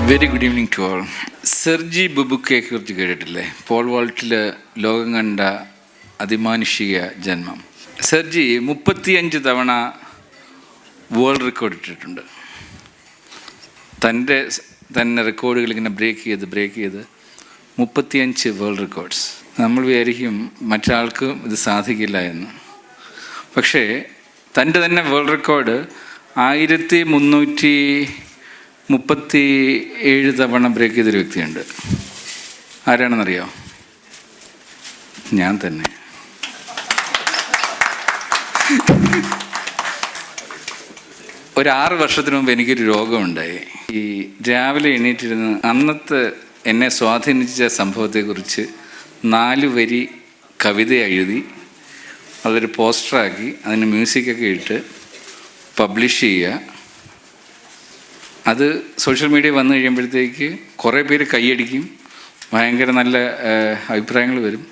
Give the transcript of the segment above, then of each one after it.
Very good evening to all. Sergey ബുബുക്കയെ കുറിച്ച് കേട്ടിട്ടില്ലേ? പോൾ വാൾട്ടിൽ ലോകം കണ്ട അതിമാനുഷിക ജന്മം. സെർജി 35 തവണ വേൾഡ് റെക്കോർഡ് ഇട്ടിട്ടുണ്ട്. തന്നെ റെക്കോർഡുകൾ ഇങ്ങനെ ബ്രേക്ക് ചെയ്ത് 35 വേൾഡ് റെക്കോർഡ്സ്. നമ്മൾ വിചാരിക്കും മറ്റൊരാൾക്കും ഇത് സാധിക്കില്ല എന്ന്. പക്ഷേ തൻ്റെ തന്നെ വേൾഡ് റെക്കോർഡ് 1337 തവണ ബ്രേക്ക് ചെയ്തൊരു വ്യക്തിയുണ്ട്. ആരാണെന്നറിയോ? ഞാൻ തന്നെ. ഒരു 6 വർഷത്തിന് മുമ്പ് എനിക്കൊരു രോഗമുണ്ടായി. ഈ രാവിലെ എണീറ്റിരുന്ന് അന്നത്തെ എന്നെ സ്വാധീനിച്ച സംഭവത്തെക്കുറിച്ച് 4 വരി കവിത എഴുതി അതൊരു പോസ്റ്ററാക്കി അതിന് മ്യൂസിക്കൊക്കെ ഇട്ട് പബ്ലിഷ് ചെയ്യുക. അത് സോഷ്യൽ മീഡിയ വന്നു കഴിയുമ്പോഴത്തേക്ക് കുറേ പേര് കൈയടിക്കും, ഭയങ്കര നല്ല അഭിപ്രായങ്ങൾ വരും.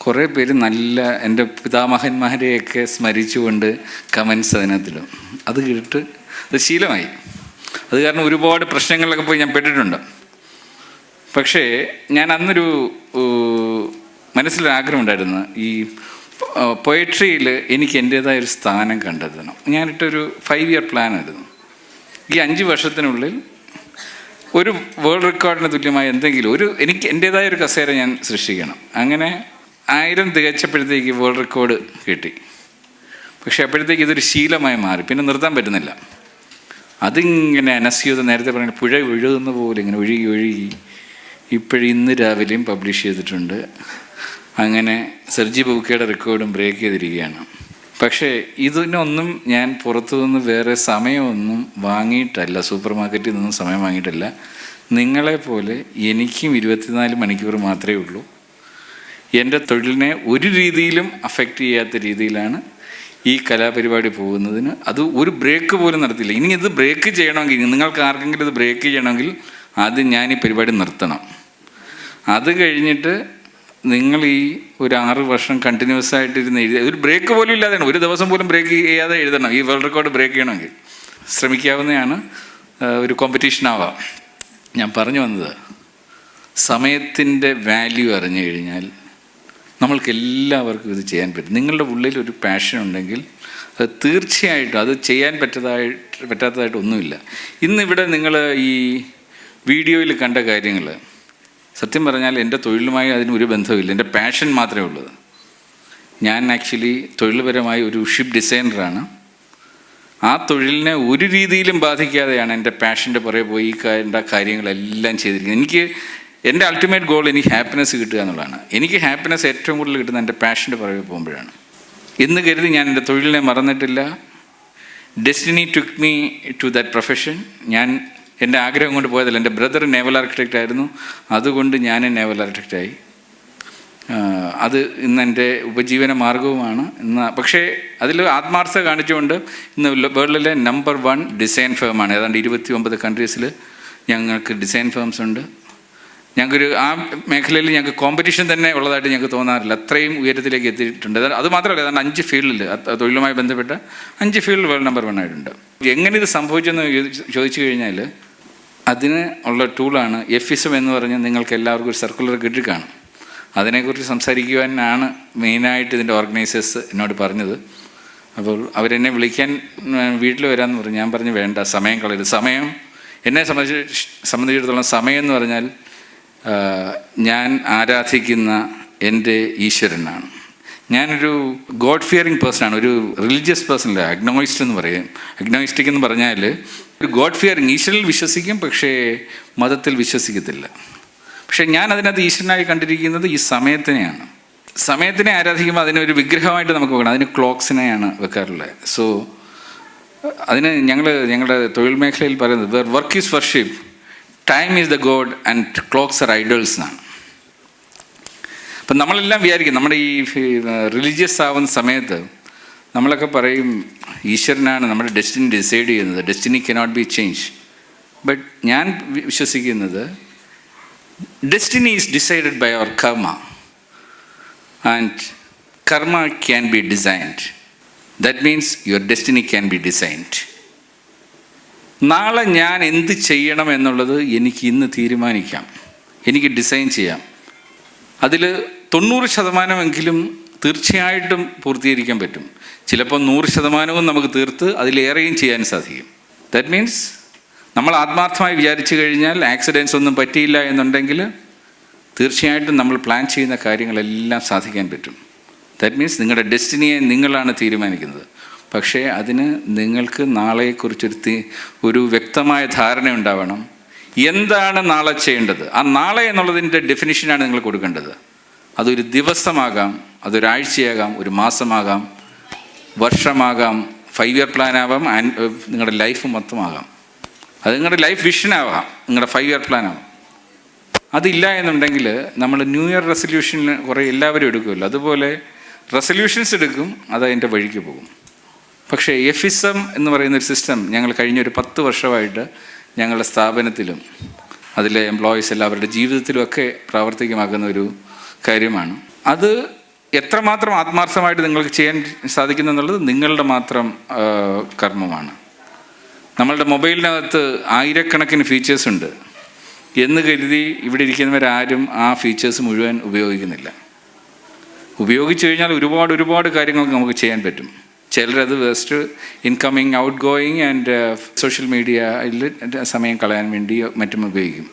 കുറേ പേര് നല്ല എൻ്റെ പിതാമഹന്മാരെയൊക്കെ സ്മരിച്ചുകൊണ്ട് കമൻസ് അതിനകത്തിടും. അത് കേട്ട് അത് ശീലമായി. അത് കാരണം ഒരുപാട് പ്രശ്നങ്ങളിലൊക്കെ പോയി ഞാൻ പെട്ടിട്ടുണ്ട്. പക്ഷേ ഞാൻ അന്നൊരു മനസ്സിലൊരാഗ്രഹം ഉണ്ടായിരുന്നു, ഈ പൊയട്രിയിൽ എനിക്ക് എൻ്റേതായ ഒരു സ്ഥാനം കണ്ടെത്തണം. ഞാനിട്ടൊരു 5 ഇയർ പ്ലാനായിരുന്നു. ഈ 5 വർഷത്തിനുള്ളിൽ ഒരു വേൾഡ് റെക്കോർഡിന് തുല്യമായ എന്തെങ്കിലും എനിക്ക് എൻ്റേതായ ഒരു കസേര ഞാൻ സൃഷ്ടിക്കണം. അങ്ങനെ 1000 തികച്ചപ്പോഴത്തേക്ക് വേൾഡ് റെക്കോർഡ് കിട്ടി. പക്ഷെ അപ്പോഴത്തേക്ക് ഇതൊരു ശീലമായി മാറി, പിന്നെ നിർത്താൻ പറ്റുന്നില്ല. അതിങ്ങനെ അനസ്യൂത നേരത്തെ പറഞ്ഞ പുഴ ഒഴുകുന്ന പോലെ ഇങ്ങനെ ഒഴുകി ഇന്ന് രാവിലെയും പബ്ലിഷ് ചെയ്തിട്ടുണ്ട്. അങ്ങനെ സെർജി ബുബുക്കയുടെ റെക്കോർഡും ബ്രേക്ക് ചെയ്തിരിക്കുകയാണ്. പക്ഷേ ഇതിനൊന്നും ഞാൻ പുറത്തുനിന്ന് വേറെ സമയമൊന്നും വാങ്ങിയിട്ടല്ല, സൂപ്പർ മാർക്കറ്റിൽ നിന്നും സമയം വാങ്ങിയിട്ടല്ല. നിങ്ങളെപ്പോലെ എനിക്കും 24 മണിക്കൂർ മാത്രമേ ഉള്ളൂ. എൻ്റെ തൊഴിലിനെ ഒരു രീതിയിലും അഫക്റ്റ് ചെയ്യാത്ത രീതിയിലാണ് ഈ കലാപരിപാടി പോകുന്നതിന്. അത് ഒരു ബ്രേക്ക് പോലും നടത്തില്ല. ഇനി ഇത് ബ്രേക്ക് ചെയ്യണമെങ്കിൽ, നിങ്ങൾക്ക് ആർക്കെങ്കിലും ഇത് ബ്രേക്ക് ചെയ്യണമെങ്കിൽ ആദ്യം ഞാൻ ഈ പരിപാടി നിർത്തണം. അത് കഴിഞ്ഞിട്ട് നിങ്ങൾ ഈ ഒരു 6 വർഷം കണ്ടിന്യൂസ് ആയിട്ടിരുന്ന് എഴുതി ഒരു ബ്രേക്ക് പോലും ഇല്ലാതെയാണ്, ഒരു ദിവസം പോലും ബ്രേക്ക് ചെയ്യാതെ എഴുതണം. ഈ വേൾഡ് റെക്കോർഡ് ബ്രേക്ക് ചെയ്യണമെങ്കിൽ ശ്രമിക്കാവുന്നതാണ്. ഒരു കോമ്പറ്റീഷൻ ആവാം. ഞാൻ പറഞ്ഞു വന്നത്, സമയത്തിൻ്റെ വാല്യൂ അറിഞ്ഞു കഴിഞ്ഞാൽ നമ്മൾക്ക് എല്ലാവർക്കും ഇത് ചെയ്യാൻ പറ്റും. നിങ്ങളുടെ ഉള്ളിൽ ഒരു പാഷൻ ഉണ്ടെങ്കിൽ അത് തീർച്ചയായിട്ടും അത് ചെയ്യാൻ പറ്റാത്തതായിട്ട് ഒന്നുമില്ല. ഇന്നിവിടെ നിങ്ങൾ ഈ വീഡിയോയിൽ കണ്ട കാര്യങ്ങൾ സത്യം പറഞ്ഞാൽ എൻ്റെ തൊഴിലുമായി അതിന് ഒരു ബന്ധവുമില്ല. എൻ്റെ പാഷൻ മാത്രമേ ഉള്ളത്. ഞാൻ ആക്ച്വലി തൊഴിൽപരമായി ഒരു ഷിപ്പ് ഡിസൈനറാണ്. ആ തൊഴിലിനെ ഒരു രീതിയിലും ബാധിക്കാതെയാണ് എൻ്റെ പാഷൻ്റെ പുറകെ പോയി എൻ്റെ കാര്യങ്ങളെല്ലാം ചെയ്തിരിക്കുന്നത്. എൻ്റെ അൾട്ടിമേറ്റ് ഗോൾ എനിക്ക് ഹാപ്പിനെസ് കിട്ടുക എന്നുള്ളതാണ്. എനിക്ക് ഹാപ്പിനെസ് ഏറ്റവും കൂടുതൽ കിട്ടുന്നത് എൻ്റെ പാഷൻ്റെ പുറകെ പോകുമ്പോഴാണ്. എന്ന് കരുതി ഞാൻ എൻ്റെ തൊഴിലിനെ മറന്നിട്ടില്ല. Destiny took me to that profession. ഞാൻ എൻ്റെ ആഗ്രഹം കൊണ്ട് പോയതല്ല. എൻ്റെ ബ്രദർ നേവൽ ആർക്കിടെക്റ്റ് ആയിരുന്നു, അതുകൊണ്ട് ഞാൻ നേവൽ ആർക്കിടെക്റ്റായി. അത് ഇന്ന് എൻ്റെ ഉപജീവന മാർഗവുമാണ്. പക്ഷേ അതിൽ ആത്മാർത്ഥത കാണിച്ചുകൊണ്ട് ഇന്ന് വേൾഡിലെ നമ്പർ 1 ഡിസൈൻ ഫേമാണ്. ഏതാണ്ട് 29 കൺട്രീസിൽ ഞങ്ങൾക്ക് ഡിസൈൻ ഫേംസ് ഉണ്ട്. ഞങ്ങൾക്കൊരു ആ മേഖലയിൽ ഞങ്ങൾക്ക് കോമ്പറ്റീഷൻ തന്നെ ഉള്ളതായിട്ട് ഞങ്ങൾക്ക് തോന്നാറില്ല. അത്രയും ഉയരത്തിലേക്ക് എത്തിയിട്ടുണ്ട്. അത് മാത്രമല്ല, ഏതാണ്ട് 5 ഫീൽഡിൽ തൊഴിലുമായി ബന്ധപ്പെട്ട 5 ഫീൽഡിൽ വേൾഡ് നമ്പർ 1 ആയിട്ടുണ്ട്. എങ്ങനെ ഇത് സംഭവിച്ചെന്ന് ചോദിച്ചു കഴിഞ്ഞാൽ അതിന് ഉള്ള ടൂളാണ് എഫിസം എന്ന് പറഞ്ഞ് നിങ്ങൾക്ക് എല്ലാവർക്കും ഒരു സർക്കുലർ കിട്ടിക്കാണും. അതിനെക്കുറിച്ച് സംസാരിക്കുവാനാണ് മെയിനായിട്ട് ഇതിൻ്റെ ഓർഗനൈസേഴ്സ് എന്നോട് പറഞ്ഞത്. അപ്പോൾ അവരെന്നെ വിളിക്കാൻ വീട്ടിൽ വരാമെന്ന് പറഞ്ഞു. ഞാൻ പറഞ്ഞു വേണ്ട, സമയം കളയരുത്. സമയം എന്നെ സംബന്ധിച്ചിടത്തോളം സമയം എന്ന് പറഞ്ഞാൽ ഞാൻ ആരാധിക്കുന്ന എൻ്റെ ഈശ്വരനാണ്. ഞാനൊരു ഗോഡ് ഫിയറിങ് പേഴ്സണാണ്, ഒരു റിലീജിയസ് പേഴ്സണല്ല. അഗ്നോയിസ്റ്റ് എന്ന് പറയും. അഗ്നോയിസ്റ്റിക് എന്ന് പറഞ്ഞാൽ ഒരു ഗോഡ് ഫിയറിങ്, ഈശ്വരനിൽ വിശ്വസിക്കും പക്ഷേ മതത്തിൽ വിശ്വസിക്കത്തില്ല. പക്ഷേ ഞാൻ അതിനകത്ത് ഈശ്വരനായി കണ്ടിരിക്കുന്നത് ഈ സമയത്തിനെയാണ്. സമയത്തിനെ ആരാധിക്കുമ്പോൾ അതിനൊരു വിഗ്രഹമായിട്ട് നമുക്ക് വെക്കണം. അതിന് ക്ലോക്സിനെയാണ് വെക്കാറുള്ളത്. സോ അതിന് ഞങ്ങളുടെ തൊഴിൽ മേഖലയിൽ പറയുന്നത് work is worship, time is the god and clocks are idols എന്നാണ്. അപ്പം നമ്മളെല്ലാം വിചാരിക്കും നമ്മുടെ ഈ റിലീജിയസ് ആവുന്ന സമയത്ത് നമ്മളൊക്കെ പറയും ഈശ്വരനാണ് നമ്മുടെ ഡെസ്റ്റിനി ഡിസൈഡ് ചെയ്യുന്നത്, destiny cannot be change. But ഞാൻ വിശ്വസിക്കുന്നത് ഡെസ്റ്റിനി ഈസ് ഡിസൈഡഡ് ബൈ അവർ കർമ്മ ആൻഡ് കർമ്മ can be designed. That means your destiny can be designed. നാളെ ഞാൻ എന്ത് ചെയ്യണം എന്നുള്ളത് എനിക്ക് ഇന്ന് തീരുമാനിക്കാം, എനിക്ക് ഡിസൈൻ ചെയ്യാം. അതിൽ 90% തീർച്ചയായിട്ടും പൂർത്തീകരിക്കാൻ പറ്റും. ചിലപ്പോൾ 100% നമുക്ക് തീർത്ത് അതിലേറെയും ചെയ്യാൻ സാധിക്കും. ദാറ്റ് മീൻസ് നമ്മൾ ആത്മാർത്ഥമായി വിചാരിച്ചു കഴിഞ്ഞാൽ ആക്സിഡൻസ് ഒന്നും പറ്റിയില്ല എന്നുണ്ടെങ്കിൽ തീർച്ചയായിട്ടും നമ്മൾ പ്ലാൻ ചെയ്യുന്ന കാര്യങ്ങളെല്ലാം സാധിക്കാൻ പറ്റും. ദാറ്റ് മീൻസ് നിങ്ങളുടെ ഡെസ്റ്റിനിയെ നിങ്ങളാണ് തീരുമാനിക്കുന്നത്. പക്ഷേ അതിന് നിങ്ങൾക്ക് നാളെക്കുറിച്ചൊരു വ്യക്തമായ ധാരണ ഉണ്ടാവണം. എന്താണ് നാളെ ചെയ്യേണ്ടത്? ആ നാളെ എന്നുള്ളതിൻ്റെ ഡെഫിനിഷനാണ് നിങ്ങൾ കൊടുക്കേണ്ടത്. അതൊരു ദിവസമാകാം, അതൊരാഴ്ചയാകാം, ഒരു മാസമാകാം, വർഷമാകാം, 5 ഇയർ പ്ലാൻ ആവാം, നിങ്ങളുടെ ലൈഫ് മൊത്തമാകാം. അത് നിങ്ങളുടെ ലൈഫ് വിഷനാവാം, നിങ്ങളുടെ 5 ഇയർ പ്ലാൻ ആവാം. അതില്ല എന്നുണ്ടെങ്കിൽ നമ്മൾ ന്യൂ ഇയർ റെസൊല്യൂഷന് കുറേ എല്ലാവരും എടുക്കുമല്ലോ, അതുപോലെ റെസൊല്യൂഷൻസ് എടുക്കും, അതതിൻ്റെ വഴിക്ക് പോകും. പക്ഷേ എഫിസം എന്ന് പറയുന്നൊരു സിസ്റ്റം ഞങ്ങൾ കഴിഞ്ഞൊരു 10 വർഷമായിട്ട് ഞങ്ങളുടെ സ്ഥാപനത്തിലും അതിലെ എംപ്ലോയീസ് എല്ലാവരുടെ ജീവിതത്തിലുമൊക്കെ പ്രാവർത്തികമാക്കുന്ന ഒരു കാര്യമാണ്. അത് എത്രമാത്രം ആത്മാർത്ഥമായിട്ട് നിങ്ങൾക്ക് ചെയ്യാൻ സാധിക്കുന്നു എന്നുള്ളത് നിങ്ങളുടെ മാത്രം കർമ്മമാണ്. നമ്മളുടെ മൊബൈലിനകത്ത് ആയിരക്കണക്കിന് ഫീച്ചേഴ്സ് ഉണ്ട് എന്ന് കരുതി ഇവിടെ ഇരിക്കുന്നവരാരും ആ ഫീച്ചേഴ്സ് മുഴുവൻ ഉപയോഗിക്കുന്നില്ല. ഉപയോഗിച്ചു കഴിഞ്ഞാൽ ഒരുപാട് കാര്യങ്ങൾ നമുക്ക് ചെയ്യാൻ പറ്റും. ചിലരത് waste incoming, outgoing and social മീഡിയയിൽ സമയം കളയാൻ വേണ്ടി മറ്റും ഉപയോഗിക്കും.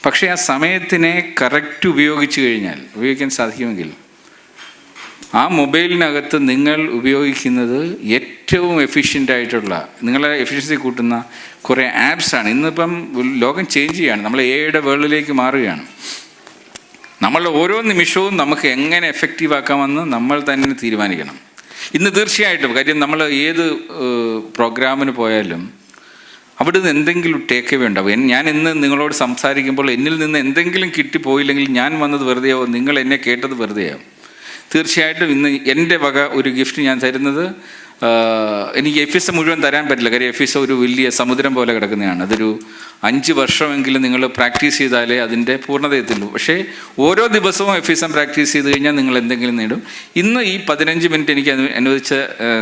പക്ഷേ ആ സമയത്തിനെ കറക്റ്റ് ഉപയോഗിക്കാൻ സാധിക്കുമെങ്കിൽ ആ മൊബൈലിനകത്ത് നിങ്ങൾ ഉപയോഗിക്കുന്നത് ഏറ്റവും എഫിഷ്യൻ്റായിട്ടുള്ള, നിങ്ങളെ എഫിഷ്യൻസി കൂട്ടുന്ന കുറേ ആപ്സാണ്. ഇന്നിപ്പം ലോകം ചേഞ്ച് ചെയ്യുകയാണ്, നമ്മൾ എയുടെ വേൾഡിലേക്ക് മാറുകയാണ്. നമ്മളുടെ ഓരോ നിമിഷവും നമുക്ക് എങ്ങനെ എഫക്റ്റീവ് ആക്കാമെന്ന് നമ്മൾ തന്നെ തീരുമാനിക്കണം. ഇന്ന് തീർച്ചയായിട്ടും കാര്യം, നമ്മൾ ഏത് പ്രോഗ്രാമിന് പോയാലും അവിടെ നിന്ന് എന്തെങ്കിലും ടേക്ക് അവേ ഉണ്ടാവും. ഞാൻ ഇന്ന് നിങ്ങളോട് സംസാരിക്കുമ്പോൾ എന്നിൽ നിന്ന് എന്തെങ്കിലും കിട്ടിപ്പോയില്ലെങ്കിൽ ഞാൻ വന്നത് വെറുതെയാവും, നിങ്ങൾ എന്നെ കേട്ടത് വെറുതെയാവും. തീർച്ചയായിട്ടും ഇന്ന് എൻ്റെ വക ഒരു ഗിഫ്റ്റ് ഞാൻ തരുന്നത്, എനിക്ക് എഫിസം മുഴുവൻ തരാൻ പറ്റില്ല, കാര്യം എഫിസം ഒരു വലിയ സമുദ്രം പോലെ കിടക്കുന്നതാണ്. അതൊരു 5 വർഷമെങ്കിലും നിങ്ങൾ പ്രാക്ടീസ് ചെയ്താലേ അതിൻ്റെ പൂർണ്ണതയെത്തുള്ളൂ. പക്ഷേ ഓരോ ദിവസവും എഫിസം പ്രാക്ടീസ് ചെയ്ത് കഴിഞ്ഞാൽ നിങ്ങൾ എന്തെങ്കിലും നേടും. ഇന്ന് ഈ 15 മിനിറ്റ് എനിക്ക് അനുവദിച്ച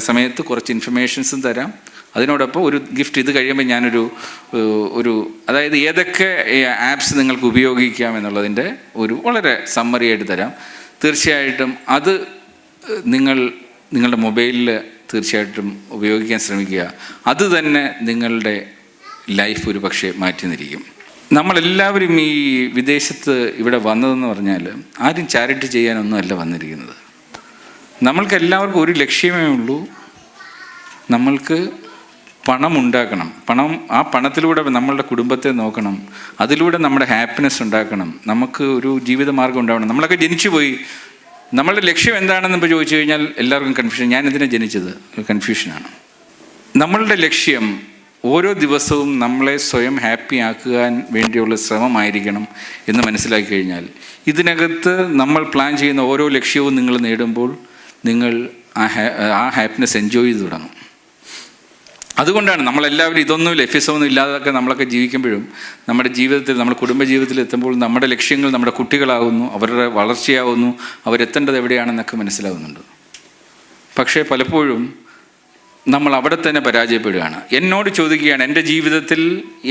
സമയത്ത് കുറച്ച് ഇൻഫർമേഷൻസും തരാം. അതിനോടൊപ്പം ഒരു ഗിഫ്റ്റ്. ഇത് കഴിയുമ്പോൾ ഞാനൊരു അതായത് ഏതൊക്കെ ആപ്സ് നിങ്ങൾക്ക് ഉപയോഗിക്കാം എന്നുള്ളതിൻ്റെ ഒരു വളരെ സമ്മറി ആയിട്ട് തരാം. തീർച്ചയായിട്ടും അത് നിങ്ങളുടെ മൊബൈലിൽ തീർച്ചയായിട്ടും ഉപയോഗിക്കാൻ ശ്രമിക്കുക. അത് തന്നെ നിങ്ങളുടെ ലൈഫ് ഒരു പക്ഷേ മാറ്റി നിൽക്കും. നമ്മളെല്ലാവരും ഈ വിദേശത്ത് ഇവിടെ വന്നതെന്ന് പറഞ്ഞാൽ ആരും ചാരിറ്റി ചെയ്യാനൊന്നുമല്ല വന്നിരിക്കുന്നത്. നമ്മൾക്ക് എല്ലാവർക്കും ഒരു ലക്ഷ്യമേ ഉള്ളൂ, നമ്മൾക്ക് പണം ഉണ്ടാക്കണം. ആ പണത്തിലൂടെ നമ്മളുടെ കുടുംബത്തെ നോക്കണം, അതിലൂടെ നമ്മുടെ ഹാപ്പിനെസ് ഉണ്ടാക്കണം, നമുക്ക് ഒരു ജീവിതമാർഗം ഉണ്ടാവണം. നമ്മളൊക്കെ ജനിച്ചു പോയി, നമ്മളുടെ ലക്ഷ്യം എന്താണെന്ന് ഇപ്പോൾ ചോദിച്ചു കഴിഞ്ഞാൽ എല്ലാവർക്കും കൺഫ്യൂഷൻ. ഞാൻ ഇതിനെ ജനിച്ചത് കൺഫ്യൂഷനാണ്. നമ്മളുടെ ലക്ഷ്യം ഓരോ ദിവസവും നമ്മളെ സ്വയം ഹാപ്പി ആക്കുവാൻ വേണ്ടിയുള്ള ശ്രമമായിരിക്കണം എന്ന് മനസ്സിലാക്കി കഴിഞ്ഞാൽ ഇതിനകത്ത് നമ്മൾ പ്ലാൻ ചെയ്യുന്ന ഓരോ ലക്ഷ്യവും നിങ്ങൾ നേടുമ്പോൾ നിങ്ങൾ ആ ഹാപ്പിനെസ് എൻജോയ് ചെയ്ത് തുടങ്ങും. അതുകൊണ്ടാണ് നമ്മളെല്ലാവരും ഇതൊന്നും എഫിസമൊന്നും ഇല്ലാതൊക്കെ നമ്മളൊക്കെ ജീവിക്കുമ്പോഴും നമ്മുടെ ജീവിതത്തിൽ, നമ്മുടെ കുടുംബജീവിതത്തിൽ എത്തുമ്പോൾ നമ്മുടെ ലക്ഷ്യങ്ങൾ നമ്മുടെ കുട്ടികളാകുന്നു, അവരുടെ വളർച്ചയാവുന്നു, അവരെത്തേണ്ടത് എവിടെയാണെന്നൊക്കെ മനസ്സിലാവുന്നുണ്ട്. പക്ഷേ പലപ്പോഴും നമ്മൾ അവിടെ തന്നെ പരാജയപ്പെടുകയാണ്. എന്നോട് ചോദിക്കുകയാണ്, എൻ്റെ ജീവിതത്തിൽ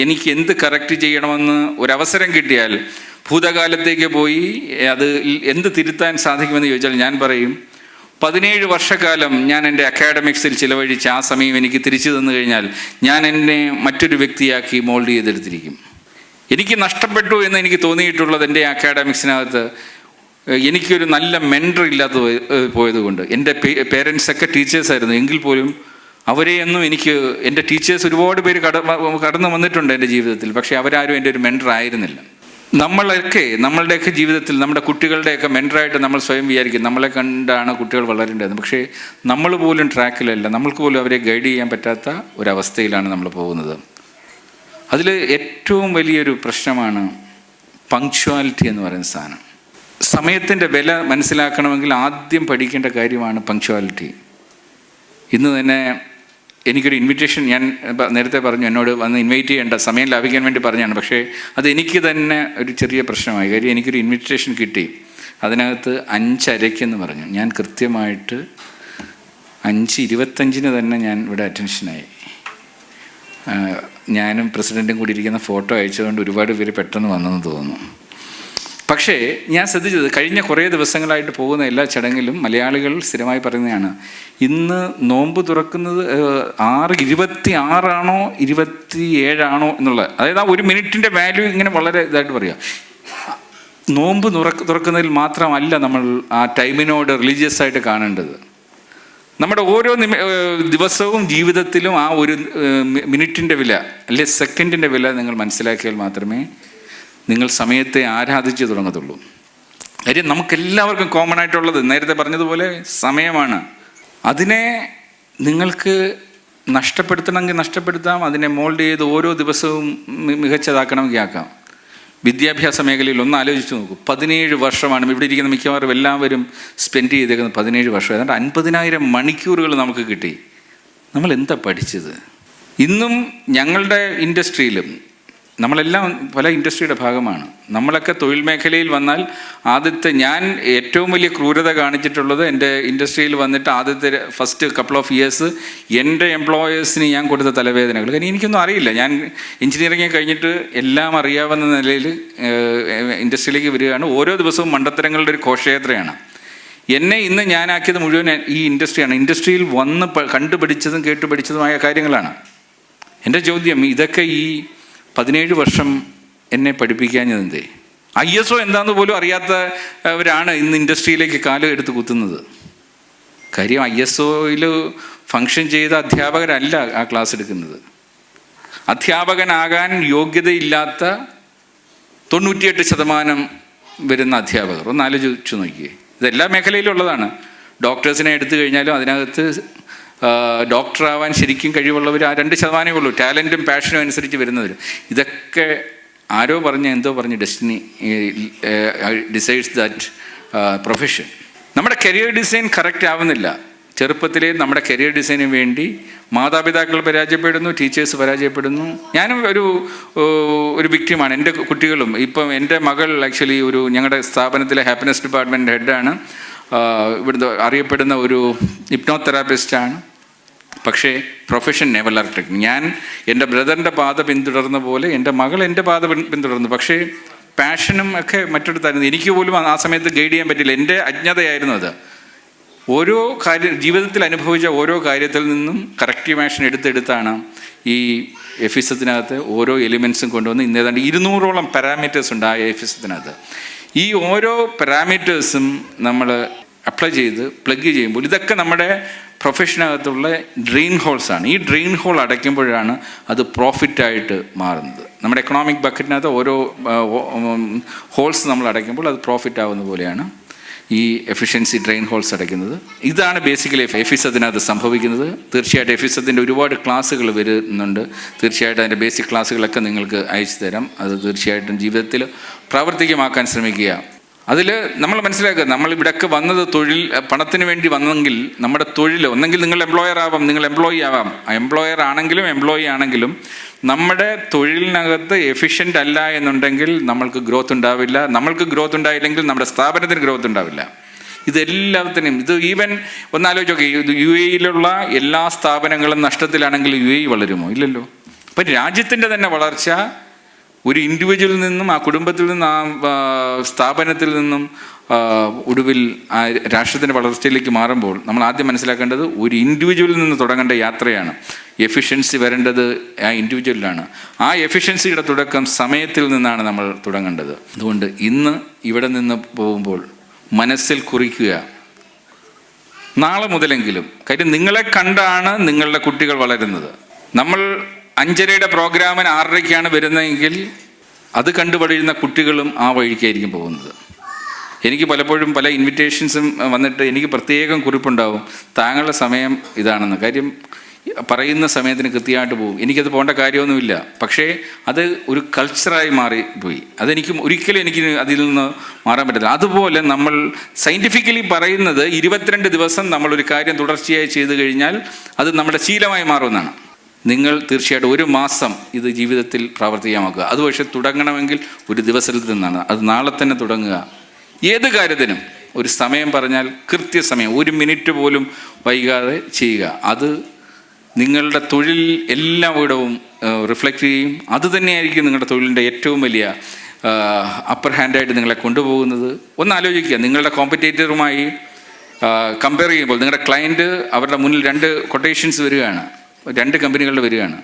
എനിക്ക് എന്ത് കറക്റ്റ് ചെയ്യണമെന്ന് ഒരവസരം കിട്ടിയാൽ ഭൂതകാലത്തേക്ക് പോയി അത് എന്ത് തിരുത്താൻ സാധിക്കുമെന്ന് ചോദിച്ചാൽ ഞാൻ പറയും, 17 വർഷക്കാലം ഞാൻ എൻ്റെ അക്കാഡമിക്സിൽ ചിലവഴിച്ച് ആ സമയം എനിക്ക് തിരിച്ചു തന്നു കഴിഞ്ഞാൽ ഞാൻ എന്നെ മറ്റൊരു വ്യക്തിയാക്കി മോൾഡ് ചെയ്തെടുത്തിരിക്കും. എനിക്ക് നഷ്ടപ്പെട്ടു എന്ന് എനിക്ക് തോന്നിയിട്ടുള്ളത് എൻ്റെ അക്കാഡമിക്സിനകത്ത് എനിക്കൊരു നല്ല മെൻറ്റർ ഇല്ലാത്ത പോയതുകൊണ്ട്. എൻ്റെ പേരൻസൊക്കെ ടീച്ചേഴ്സായിരുന്നു, എങ്കിൽ പോലും അവരെയൊന്നും എൻ്റെ ടീച്ചേഴ്സ് ഒരുപാട് പേര് കടന്നു വന്നിട്ടുണ്ട് എൻ്റെ ജീവിതത്തിൽ, പക്ഷേ അവരാരും എൻ്റെ ഒരു മെൻറ്റർ ആയിരുന്നില്ല. നമ്മളുടെയൊക്കെ ജീവിതത്തിൽ നമ്മുടെ കുട്ടികളുടെയൊക്കെ മെൻറ്ററായിട്ട് നമ്മൾ സ്വയം വിചാരിക്കും, നമ്മളെ കണ്ടാണ് കുട്ടികൾ വളരേണ്ടത്. പക്ഷേ നമ്മൾ പോലും ട്രാക്കിലല്ല, നമ്മൾക്ക് പോലും അവരെ ഗൈഡ് ചെയ്യാൻ പറ്റാത്ത ഒരവസ്ഥയിലാണ് നമ്മൾ പോകുന്നത്. അതിൽ ഏറ്റവും വലിയൊരു പ്രശ്നമാണ് പങ്ക്ച്വാലിറ്റി എന്ന് പറയുന്ന സാധനം. സമയത്തിൻ്റെ വില മനസ്സിലാക്കണമെങ്കിൽ ആദ്യം പഠിക്കേണ്ട കാര്യമാണ് പങ്ക്ച്വാലിറ്റി. ഇന്ന് തന്നെ എനിക്കൊരു ഇൻവിറ്റേഷൻ, ഞാൻ നേരത്തെ പറഞ്ഞു എന്നോട് വന്ന് ഇൻവൈറ്റ് ചെയ്യേണ്ട, സമയം ലാഭിക്കാൻ വേണ്ടി പറഞ്ഞാണ്. പക്ഷേ അത് എനിക്ക് തന്നെ ഒരു ചെറിയ പ്രശ്നമായി. കാര്യം എനിക്കൊരു ഇൻവിറ്റേഷൻ കിട്ടി, അതിനകത്ത് 5:30 പറഞ്ഞു. ഞാൻ കൃത്യമായിട്ട് 5:25 തന്നെ ഞാൻ ഇവിടെ അറ്റൻഷനായി. ഞാനും പ്രസിഡൻറ്റും കൂടി ഇരിക്കുന്ന ഫോട്ടോ അയച്ചതുകൊണ്ട് ഒരുപാട് പേര് പെട്ടെന്ന് വന്നെന്ന് തോന്നുന്നു. പക്ഷേ ഞാൻ ശ്രദ്ധിച്ചത് കഴിഞ്ഞ കുറേ ദിവസങ്ങളായിട്ട് പോകുന്ന എല്ലാ ചടങ്ങിലും മലയാളികൾ സ്ഥിരമായി പറയുന്നതാണ്, ഇന്ന് നോമ്പ് തുറക്കുന്നത് 6:26 27 എന്നുള്ളത്. അതായത് ആ ഒരു മിനിറ്റിൻ്റെ വാല്യൂ ഇങ്ങനെ വളരെ ഇതായിട്ട് പറയുക. നോമ്പ് തുറക്കുന്നതിൽ മാത്രമല്ല നമ്മൾ ആ ടൈമിനോട് റിലീജിയസ് ആയിട്ട് കാണേണ്ടത്. നമ്മുടെ ഓരോ ദിവസവും ജീവിതത്തിലും ആ ഒരു മിനിറ്റിൻ്റെ വില അല്ലെ സെക്കൻഡിൻ്റെ വില നിങ്ങൾ മനസ്സിലാക്കിയാൽ മാത്രമേ നിങ്ങൾ സമയത്തെ ആരാധിച്ച് തുടങ്ങത്തുള്ളൂ. കാര്യം നമുക്കെല്ലാവർക്കും കോമൺ ആയിട്ടുള്ളത് നേരത്തെ പറഞ്ഞതുപോലെ സമയമാണ്. അതിനെ നിങ്ങൾക്ക് നഷ്ടപ്പെടുത്തണമെങ്കിൽ നഷ്ടപ്പെടുത്താം, അതിനെ മോൾഡ് ചെയ്ത് ഓരോ ദിവസവും മികച്ചതാക്കണമെങ്കിൽ ആക്കാം. വിദ്യാഭ്യാസ മേഖലയിൽ ഒന്ന് ആലോചിച്ച് നോക്കൂ. 17 വർഷമാണ് ഇവിടെ ഇരിക്കുന്ന മിക്കവാറും എല്ലാവരും സ്പെൻഡ് ചെയ്തേക്കുന്നത്. 17 വർഷം, ഏതാണ്ട് 50,000 മണിക്കൂറുകൾ നമുക്ക് കിട്ടി. നമ്മൾ എന്താ പഠിച്ചത്? ഇന്നും ഞങ്ങളുടെ ഇൻഡസ്ട്രിയിലും, നമ്മളെല്ലാം പല ഇൻഡസ്ട്രിയുടെ ഭാഗമാണ്, നമ്മളൊക്കെ തൊഴിൽ മേഖലയിൽ വന്നാൽ ഞാൻ ഏറ്റവും വലിയ ക്രൂരത കാണിച്ചിട്ടുള്ളത് എൻ്റെ ഇൻഡസ്ട്രിയിൽ വന്നിട്ട് ഫസ്റ്റ് കപ്പിൾ ഓഫ് ഇയേഴ്സ് എൻ്റെ എംപ്ലോയേഴ്സിന് ഞാൻ കൊടുത്ത തലവേദനകൾ. കാരണം എനിക്കൊന്നും അറിയില്ല. ഞാൻ എഞ്ചിനീയറിംഗ് കഴിഞ്ഞിട്ട് എല്ലാം അറിയാവുന്ന നിലയിൽ ഇൻഡസ്ട്രിയിലേക്ക് വരികയാണ്. ഓരോ ദിവസവും മണ്ടത്തരങ്ങളുടെ ഒരു ഘോഷയാത്രയാണ്. എന്നെ ഇന്ന് ഞാനാക്കിയത് മുഴുവൻ ഈ ഇൻഡസ്ട്രിയാണ്. ഇൻഡസ്ട്രിയിൽ വന്ന് കണ്ടുപഠിച്ചതും കേട്ടുപഠിച്ചതുമായ കാര്യങ്ങളാണ്. എൻ്റെ ചോദ്യം, ഇതൊക്കെ ഈ 17 വർഷം എന്നെ പഠിപ്പിക്കാഞ്ഞതെന്തേ? ISO എന്താണെന്ന് പോലും അറിയാത്തവരാണ് ഇന്ന് ഇൻഡസ്ട്രിയിലേക്ക് കാലം എടുത്ത് കുത്തുന്നത്. കാര്യം ISOയിൽ ഫങ്ഷൻ ചെയ്ത അധ്യാപകരല്ല ആ ക്ലാസ് എടുക്കുന്നത്. അധ്യാപകനാകാൻ യോഗ്യതയില്ലാത്ത 98% വരുന്ന അധ്യാപകർ. ഒന്ന് ആലോചിച്ചു നോക്കിയേ. ഇതെല്ലാ മേഖലയിലും ഉള്ളതാണ്. ഡോക്ടേഴ്സിനെ എടുത്തു കഴിഞ്ഞാലും അതിനകത്ത് ഡോക്ടറാവാൻ ശരിക്കും കഴിവുള്ളവർ ആ 2% ഉള്ളൂ. ടാലൻറ്റും പാഷനും അനുസരിച്ച് വരുന്നവർ. ഇതൊക്കെ ആരോ എന്തോ പറഞ്ഞ് ഡെസ്റ്റിനി ഡിസൈഡ്സ് ദാറ്റ് പ്രൊഫഷൻ. നമ്മുടെ കരിയർ ഡിസൈൻ കറക്റ്റ് ആവുന്നില്ല. ചെറുപ്പത്തിലേ നമ്മുടെ കരിയർ ഡിസൈനിന് വേണ്ടി മാതാപിതാക്കൾ പരാജയപ്പെടുന്നു, ടീച്ചേഴ്സ് പരാജയപ്പെടുന്നു. ഞാനും ഒരു വിക്ടിമാണ്. എൻ്റെ കുട്ടികളും. ഇപ്പം എൻ്റെ മകൾ ആക്ച്വലി ഞങ്ങളുടെ സ്ഥാപനത്തിലെ ഹാപ്പിനെസ് ഡിപ്പാർട്ട്മെൻറ്റ് ഹെഡാണ്. ഇവിടുത്തെ അറിയപ്പെടുന്ന ഒരു ഹിപ്നോതെറാപ്പിസ്റ്റാണ്. പക്ഷേ പ്രൊഫഷൻ നെവർ ലെഫ്റ്റ്. ഞാൻ എൻ്റെ ബ്രദറിൻ്റെ പാത പിന്തുടർന്ന പോലെ എൻ്റെ മകൾ എൻ്റെ പാത പിന്തുടർന്നു. പക്ഷേ പാഷനും ഒക്കെ മറ്റൊരുത്തായിരുന്നു. എനിക്ക് പോലും ആ സമയത്ത് ഗൈഡ് ചെയ്യാൻ പറ്റില്ല. എൻ്റെ അജ്ഞതയായിരുന്നു അത്. ഓരോ ജീവിതത്തിൽ അനുഭവിച്ച ഓരോ കാര്യത്തിൽ നിന്നും കറക്റ്റീവ് ആക്ഷൻ എടുത്താണ് ഈ എഫിസത്തിനകത്ത് ഓരോ എലിമെൻസും കൊണ്ടുവന്ന് ഇന്ന് ഏതാണ്ട് 200ഓളം പാരാമീറ്റേഴ്സ് ഉണ്ട് ആ എഫിസത്തിനകത്ത്. ഈ ഓരോ പാരാമീറ്റേഴ്സും നമ്മൾ അപ്ലൈ ചെയ്ത് പ്ലഗ് ചെയ്യുമ്പോൾ ഇതൊക്കെ നമ്മുടെ പ്രൊഫഷനകത്തുള്ള ഡ്രെയിൻ ഹോൾസാണ്. ഈ ഡ്രെയിൻ ഹോൾ അടയ്ക്കുമ്പോഴാണ് അത് പ്രോഫിറ്റായിട്ട് മാറുന്നത്. നമ്മുടെ എക്കണോമിക് ബക്കറ്റിനകത്ത് ഓരോ ഹോൾസ് നമ്മൾ അടയ്ക്കുമ്പോൾ അത് പ്രോഫിറ്റ് ആവുന്ന പോലെയാണ് ഈ എഫിഷ്യൻസി ഡ്രെയിൻ ഹോൾസ് അടയ്ക്കുന്നത്. ഇതാണ് ബേസിക്കലി എഫിസത്തിനകത്ത് സംഭവിക്കുന്നത്. തീർച്ചയായിട്ടും എഫിസത്തിൻ്റെ ഒരുപാട് ക്ലാസ്സുകൾ വരുന്നുണ്ട്. തീർച്ചയായിട്ടും അതിൻ്റെ ബേസിക് ക്ലാസ്സുകളൊക്കെ നിങ്ങൾക്ക് അയച്ചു തരാം. അത് തീർച്ചയായിട്ടും ജീവിതത്തിൽ പ്രാവർത്തികമാക്കാൻ ശ്രമിക്കുക. അതിൽ നമ്മൾ മനസ്സിലാക്കുക, നമ്മൾ ഇവിടെയൊക്കെ വന്നത് പണത്തിന് വേണ്ടി വന്നെങ്കിൽ നമ്മുടെ തൊഴിൽ ഒന്നെങ്കിൽ നിങ്ങൾ എംപ്ലോയർ ആവാം, നിങ്ങൾ എംപ്ലോയി ആവാം. എംപ്ലോയർ ആണെങ്കിലും എംപ്ലോയി ആണെങ്കിലും നമ്മുടെ തൊഴിലിനകത്ത് എഫിഷ്യൻ്റ് അല്ല എന്നുണ്ടെങ്കിൽ നമ്മൾക്ക് ഗ്രോത്ത് ഉണ്ടാവില്ല. നമ്മൾക്ക് ഗ്രോത്ത് ഉണ്ടായില്ലെങ്കിൽ നമ്മുടെ സ്ഥാപനത്തിന് ഗ്രോത്ത് ഉണ്ടാവില്ല. ഇതെല്ലാത്തിനും ഈവൻ ഒന്നാലോചിച്ച് നോക്കി, UAE എല്ലാ സ്ഥാപനങ്ങളും നഷ്ടത്തിലാണെങ്കിൽ UAE വളരുമോ? ഇല്ലല്ലോ. അപ്പം രാജ്യത്തിൻ്റെ തന്നെ വളർച്ച ഒരു ഇൻഡിവിജ്വലിൽ നിന്നും, ആ കുടുംബത്തിൽ നിന്നും, ആ സ്ഥാപനത്തിൽ നിന്നും ഒടുവിൽ ആ രാഷ്ട്രത്തിൻ്റെ വളർച്ചയിലേക്ക് മാറുമ്പോൾ നമ്മൾ ആദ്യം മനസ്സിലാക്കേണ്ടത് ഒരു ഇൻഡിവിജ്വലിൽ നിന്ന് തുടങ്ങേണ്ട യാത്രയാണ്. എഫിഷ്യൻസി വരേണ്ടത് ആ ഇൻഡിവിജ്വലിലാണ്. ആ എഫിഷ്യൻസിയുടെ തുടക്കം സമയത്തിൽ നിന്നാണ് നമ്മൾ തുടങ്ങേണ്ടത്. അതുകൊണ്ട് ഇന്ന് ഇവിടെ നിന്ന് പോകുമ്പോൾ മനസ്സിൽ കുറിക്കുക, നാളെ മുതലെങ്കിലും. കാര്യം നിങ്ങളെ കണ്ടാണ് നിങ്ങളുടെ കുട്ടികൾ വളരുന്നത്. നമ്മൾ 5:30 പ്രോഗ്രാമിന് 6:30 വരുന്നതെങ്കിൽ അത് കണ്ടുപഠിക്കുന്ന കുട്ടികളും ആ വഴിക്കായിരിക്കും പോകുന്നത്. എനിക്ക് പലപ്പോഴും പല ഇൻവിറ്റേഷൻസും വന്നിട്ട് എനിക്ക് പ്രത്യേകം കുറിപ്പുണ്ടാവും, താങ്കളുടെ സമയം ഇതാണെന്ന്. കാര്യം പറയുന്ന സമയത്തിന് കൃത്യമായിട്ട് പോകും. എനിക്കത് പോകേണ്ട കാര്യമൊന്നുമില്ല. പക്ഷേ അത് ഒരു കൾച്ചറായി മാറിപ്പോയി. ഒരിക്കലും എനിക്ക് അതിൽ നിന്ന് മാറാൻ പറ്റില്ല. അതുപോലെ നമ്മൾ സയൻറ്റിഫിക്കലി പറയുന്നത് 22 ദിവസം നമ്മളൊരു കാര്യം തുടർച്ചയായി ചെയ്തു കഴിഞ്ഞാൽ അത് നമ്മുടെ ശീലമായി മാറുമെന്നാണ്. നിങ്ങൾ തീർച്ചയായിട്ടും 1 മാസം ഇത് ജീവിതത്തിൽ പ്രാവർത്തികമാക്കുക. അത് പക്ഷേ തുടങ്ങണമെങ്കിൽ ഒരു ദിവസത്തിൽ നിന്നാണ്. അത് നാളെ തന്നെ തുടങ്ങുക. ഏത് കാര്യത്തിനും ഒരു സമയം പറഞ്ഞാൽ കൃത്യസമയം, 1 മിനിറ്റ് പോലും വൈകാതെ ചെയ്യുക. അത് നിങ്ങളുടെ തൊഴിൽ എല്ലാ ഇടവും റിഫ്ലക്റ്റ് ചെയ്യും. അതുതന്നെയായിരിക്കും നിങ്ങളുടെ തൊഴിലിൻ്റെ ഏറ്റവും വലിയ അപ്പർ ഹാൻഡായിട്ട് നിങ്ങളെ കൊണ്ടുപോകുന്നത്. ഒന്ന് ആലോചിക്കുക, നിങ്ങളുടെ കോമ്പറ്റേറ്ററുമായി കമ്പയർ ചെയ്യുമ്പോൾ നിങ്ങളുടെ ക്ലയൻറ്റ് അവരുടെ മുന്നിൽ 2 കൊട്ടേഷൻസ് വരികയാണ്, 2 കമ്പനികളുടെ വരികയാണ്.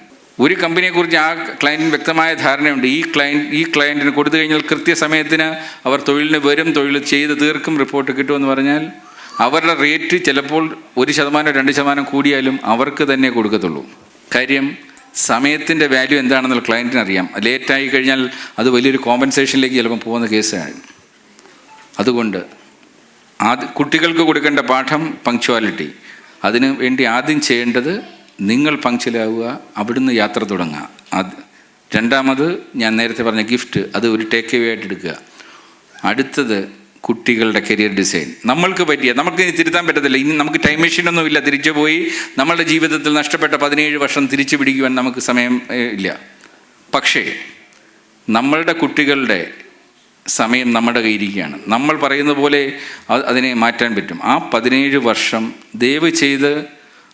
ഒരു കമ്പനിയെക്കുറിച്ച് ആ ക്ലയൻറ്റിന് വ്യക്തമായ ധാരണയുണ്ട്. ഈ ക്ലയൻറ്റിന് കൊടുത്തു കഴിഞ്ഞാൽ കൃത്യസമയത്തിന് അവർ തൊഴിലിന് വരും, തൊഴിൽ ചെയ്ത് തീർക്കും, റിപ്പോർട്ട് കിട്ടുമെന്ന് പറഞ്ഞാൽ അവരുടെ റേറ്റ് ചിലപ്പോൾ 1% 2% കൂടിയാലും അവർക്ക് തന്നെ കൊടുക്കത്തുള്ളൂ. കാര്യം സമയത്തിൻ്റെ വാല്യൂ എന്താണെന്നുള്ള ക്ലയൻറ്റിന് അറിയാം. ലേറ്റായി കഴിഞ്ഞാൽ അത് വലിയൊരു കോമ്പൻസേഷനിലേക്ക് ചിലപ്പോൾ പോകുന്ന കേസാണ്. അതുകൊണ്ട് കുട്ടികൾക്ക് കൊടുക്കേണ്ട പാഠം പങ്ക്ച്വാലിറ്റി. അതിന് വേണ്ടി ആദ്യം ചെയ്യേണ്ടത് നിങ്ങൾ പങ്ക്ച്വലാവുക, അവിടുന്ന് യാത്ര തുടങ്ങുക. രണ്ടാമത് ഞാൻ നേരത്തെ പറഞ്ഞ ഗിഫ്റ്റ്, അത് ഒരു ടേക്ക് അവേ ആയിട്ട് എടുക്കുക. അടുത്തത് കുട്ടികളുടെ കരിയർ ഡിസൈൻ. നമുക്ക് ഇനി തിരുത്താൻ പറ്റത്തില്ല. ഇനി നമുക്ക് ടൈം മെഷീനൊന്നും ഇല്ല. തിരിച്ചു പോയി നമ്മളുടെ ജീവിതത്തിൽ നഷ്ടപ്പെട്ട 17 വർഷം തിരിച്ചു പിടിക്കുവാൻ നമുക്ക് സമയം ഇല്ല. പക്ഷേ നമ്മളുടെ കുട്ടികളുടെ സമയം നമ്മുടെ കയ്യിരിക്കുകയാണ്. നമ്മൾ പറയുന്ന പോലെ അതിനെ മാറ്റാൻ പറ്റും. ആ 17 വർഷം ദയവ് ചെയ്ത്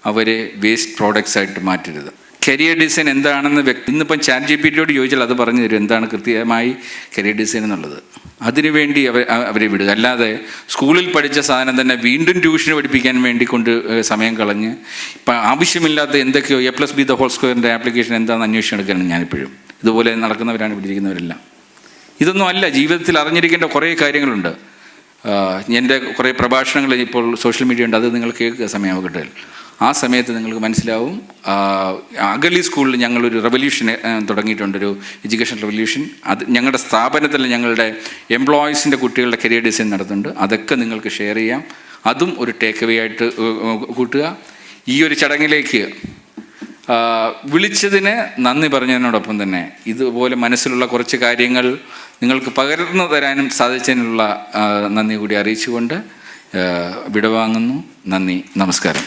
അവരെ വേസ്റ്റ് പ്രോഡക്ട്സ് ആയിട്ട് മാറ്റരുത്. കരിയർ ഡിസൈൻ എന്താണെന്ന് ഇന്നിപ്പം ChatGPTയോട് ചോദിച്ചാൽ അത് പറഞ്ഞു തരും എന്താണ് കൃത്യമായി കരിയർ ഡിസൈൻ എന്നുള്ളത്. അതിനുവേണ്ടി അവരെ വിടുക. അല്ലാതെ സ്കൂളിൽ പഠിച്ച സാധനം തന്നെ വീണ്ടും ട്യൂഷന് പഠിപ്പിക്കാൻ വേണ്ടി സമയം കളഞ്ഞ് ഇപ്പം ആവശ്യമില്ലാത്ത എന്തൊക്കെയോ A+B² ആപ്ലിക്കേഷൻ എന്താണെന്ന് അന്വേഷിച്ചെടുക്കാനാണ് ഞാനിപ്പോഴും. ഇതുപോലെ നടക്കുന്നവരാണ് ഇവിടെ ഇരിക്കുന്നവരെല്ലാം. ഇതൊന്നും അല്ല, ജീവിതത്തിൽ അറിഞ്ഞിരിക്കേണ്ട കുറേ കാര്യങ്ങളുണ്ട്. എൻ്റെ കുറേ പ്രഭാഷണങ്ങൾ ഇപ്പോൾ സോഷ്യൽ മീഡിയ ഉണ്ട്, അത് നിങ്ങൾ കേൾക്കുക സമയാവട്ടെ. ആ സമയത്ത് നിങ്ങൾക്ക് മനസ്സിലാവും. അഗളി സ്കൂളിൽ ഞങ്ങളൊരു റെവല്യൂഷൻ തുടങ്ങിയിട്ടുണ്ടൊരു എഡ്യൂക്കേഷൻ റെവല്യൂഷൻ. അത് ഞങ്ങളുടെ സ്ഥാപനത്തിൽ ഞങ്ങളുടെ എംപ്ലോയീസിൻ്റെ കുട്ടികളുടെ കരിയർ ഡിസൈൻ നടത്തുന്നുണ്ട്. അതൊക്കെ നിങ്ങൾക്ക് ഷെയർ ചെയ്യാം. അതും ഒരു ടേക്ക് അവേ ആയിട്ട് കൂട്ടുക. ഈ ഒരു ചടങ്ങിലേക്ക് വിളിച്ചതിന് നന്ദി പറഞ്ഞതിനോടൊപ്പം തന്നെ ഇതുപോലെ മനസ്സിലുള്ള കുറച്ച് കാര്യങ്ങൾ നിങ്ങൾക്ക് പകർന്നു തരാനും സാധിച്ചതിനുള്ള നന്ദി കൂടി അറിയിച്ചുകൊണ്ട് വിടവാങ്ങുന്നു. നന്ദി, നമസ്കാരം.